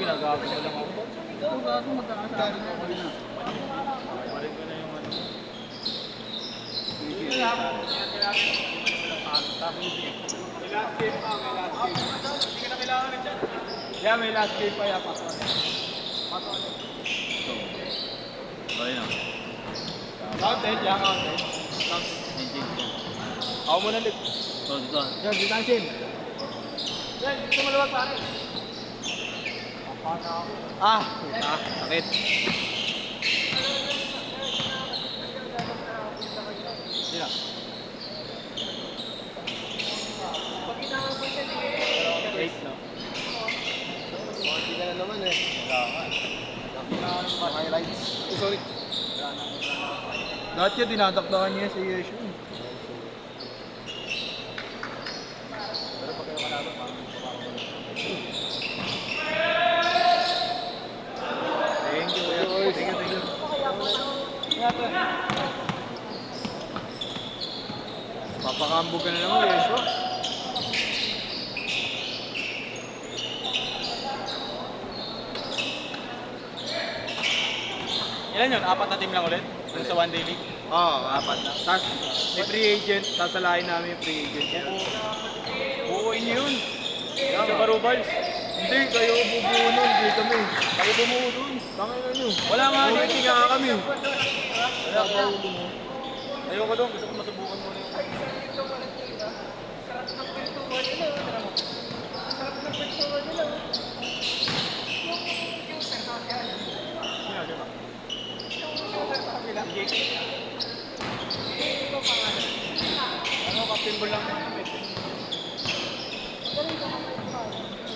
ginagago na lang ako. Ito gago, magkakasabi na ako na. Balik ko na yung ano. Last game pa, may last game. Hindi ka na kailangan rin dyan. Yeah, may last game pa, pasok na. Pasok na. Okay na. Counted, yeah, counted. Ako muna ulit. So, dito. Yan, distansin. Yan, dito maluwag pare. Ah, sakit. Sino? Eight, no? Hindi ka na naman eh. Highlights. Oh, sorry. Lahat yun, dinadakdakan niya sa Yeshu. Pero pag kayo kalaban, parang thank you, boys. Thank you. Papakambog ka na naman, Yeshu. Ilan yun? 4 na team lang ulit? Dun sa one day league? Oo, 4 na. Tapos may free agent, sasalahin namin yung free agent. Buuin nyo yun. Sa Barubals. Hindi, kayo bubuo nun, hindi kami. Kayo bumuo dun. Tangin na nyo. Wala nga nyo, hindi nga kami. Wala ka bumuo. Ayoko doon, gusto ko masubukan muna yung... Sarap ng kwentuhan nila. Sarap ng kwentuhan nila. Ano, captain ball lang naman.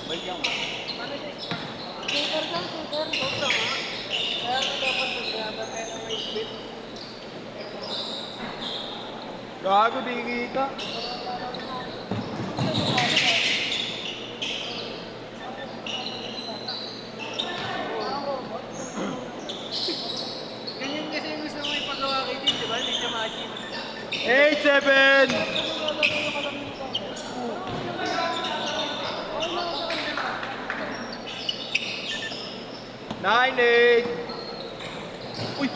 Balik yan. Super ka, super. Sobra nga. Kaya nga dapat maglaban kaya na may split. Gago, di kita. Ganyan kasi yung gusto mo ipagawa kay Tim, di ba? Hindi siya ma-achieve. 8-7! 9-8! Uy!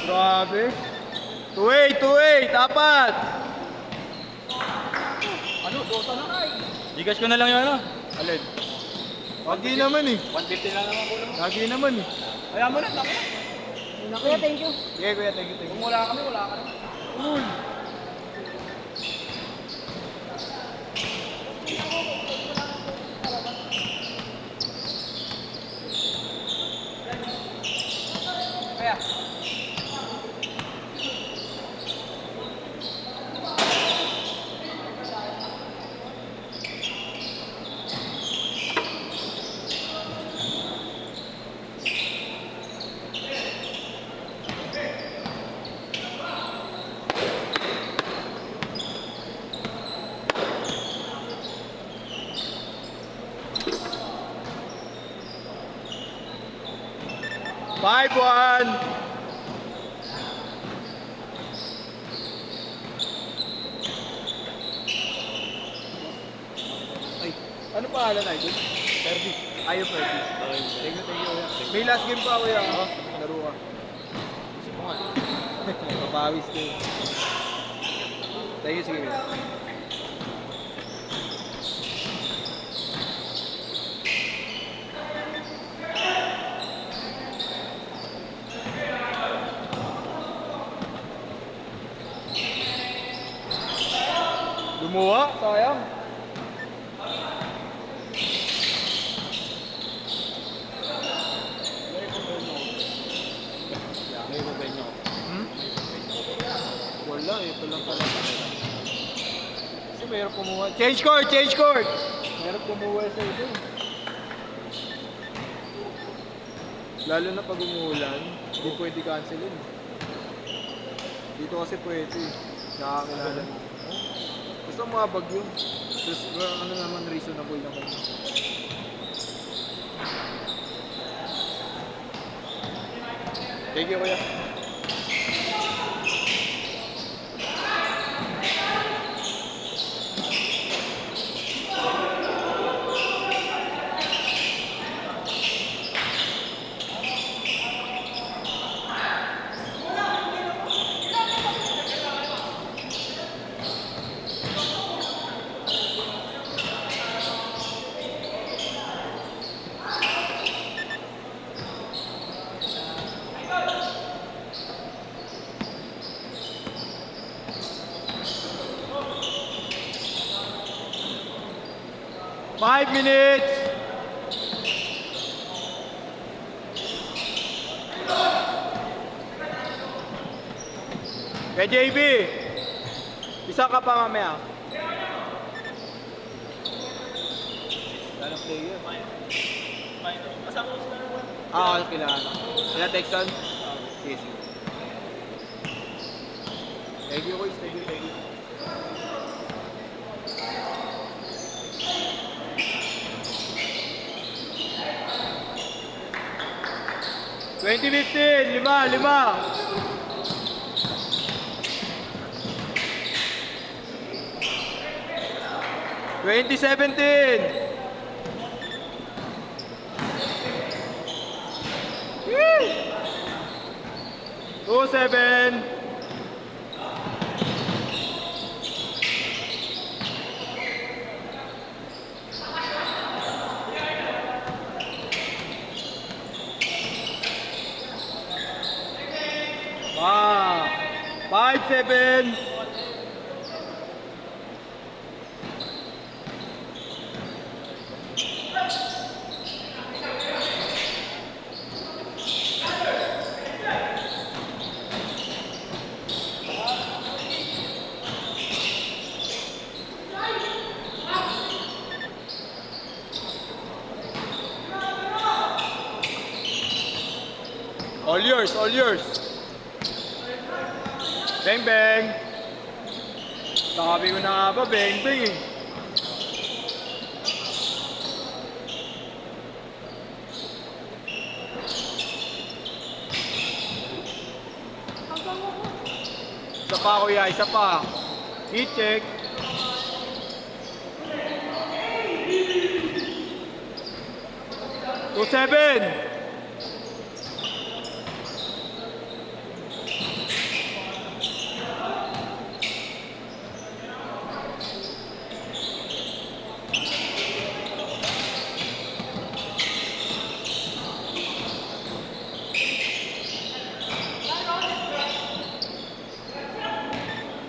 Grabe. 2-8, apat. Ano? Dota na kay. Digas ko na lang yung ano. Alin? Lagi naman eh. 150 lang naman kulang. Lagi naman eh. Kaya mo na, taka. Kuya, thank you. Sige kuya, thank you. Kung wala kami, wala ka naman. Uy! Kaya. Five, one. Ay, ano pangalan na ito? Ferdy. Ayaw Ferdy. Thank you, kuya. May last game pa kuya. Laro ka. Gusto mo nga. Papawis ko. Thank you, sige kuya. Lumuha, sayang. May mobile nyo. Wala, ito lang pala. Kasi mayroon kumuha. Change court, change court! Mayroon kumuha sa ito. Lalo na pag umuulan, hindi pwede cancelin. Dito kasi pwede. Nakakilala mo. Basta mga bagyo. Tapos ano naman reasonable naman. Thank you, kuya. Five minutes. Kay JB, isa ka pa mamaya. Anong player? Ah, kailangan. Kailangan Texan? Sige, sige. Thank you, boys. Thank you, thank you. Twenty 15, lima. 2017. 27. Wow. 5-7. All yours, all yours. Bang bang. Sabi ko na nga ba, bang bang eh. Isa pa kuya, isa pa. Heat check. Two 7.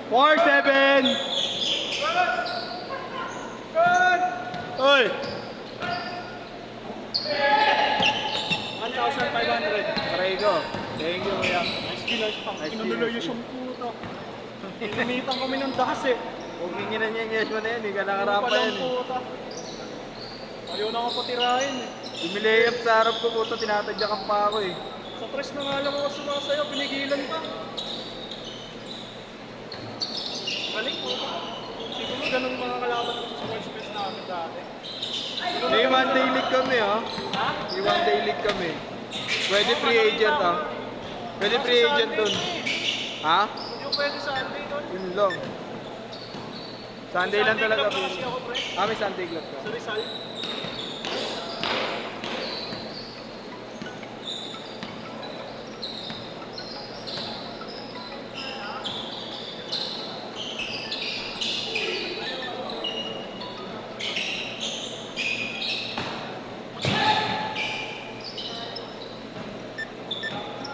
Four 7. Oy. 1,500. Aray ko. Thank you kuya. Nice deal, pang Nice kinunuloy deal. yung puto. Inumitan kami ng das eh. Huwag hinginan niya yung yes mo na yan, hindi ka Ano nakarapa palang yan eh. puta. Ayaw na ako patirahin eh. Umileyap sa harap ko puto, tinatadyakan pa ako eh. Sa tres na nga lang ako sumasayaw, pinigilan pa. Balik po. Siguro ganun mga kalaban ko sa first best namin dati. May one day league kami ha. Ha? May one day league kami. Pwede free agent ha. Pwede free agent dun. Ha? Yung pwede sa Sunday doon. Yun lang. Sunday lang talaga. Club na kasi ako, pre. Ah, may Sunday club ka. Sa Rizal.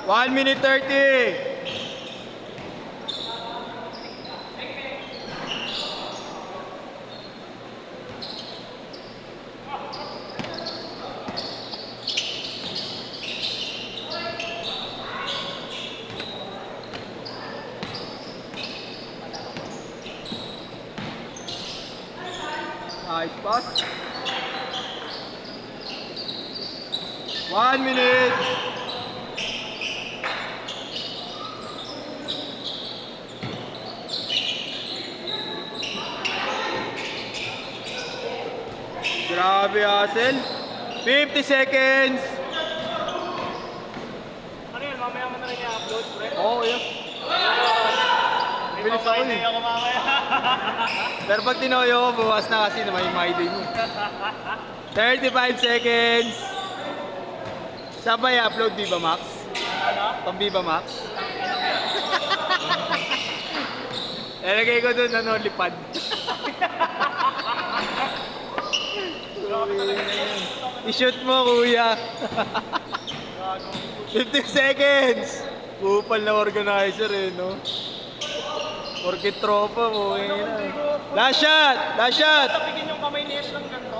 One minute 30. Nice pass. 1 minute. Grabe, Hassel. 50 seconds. Ano yan, mamaya mo na rin i-upload, pre. Oo, yun. Bilis ako Hindi eh. ako mamaya. Pero pag tinoyo ko, buwas na kasi na may day mo. 35 seconds. Saan ba i-upload? Viva Max? Ano? Pang Viva Max? Lalagay ko doon, ano, lipad. I-shoot mo, kuya. 50 seconds. Upal na organizer eh, no? Porkit tropa mo, eh. Last shot! Last shot! Tapigin yung kamay ni Ash ng ganda.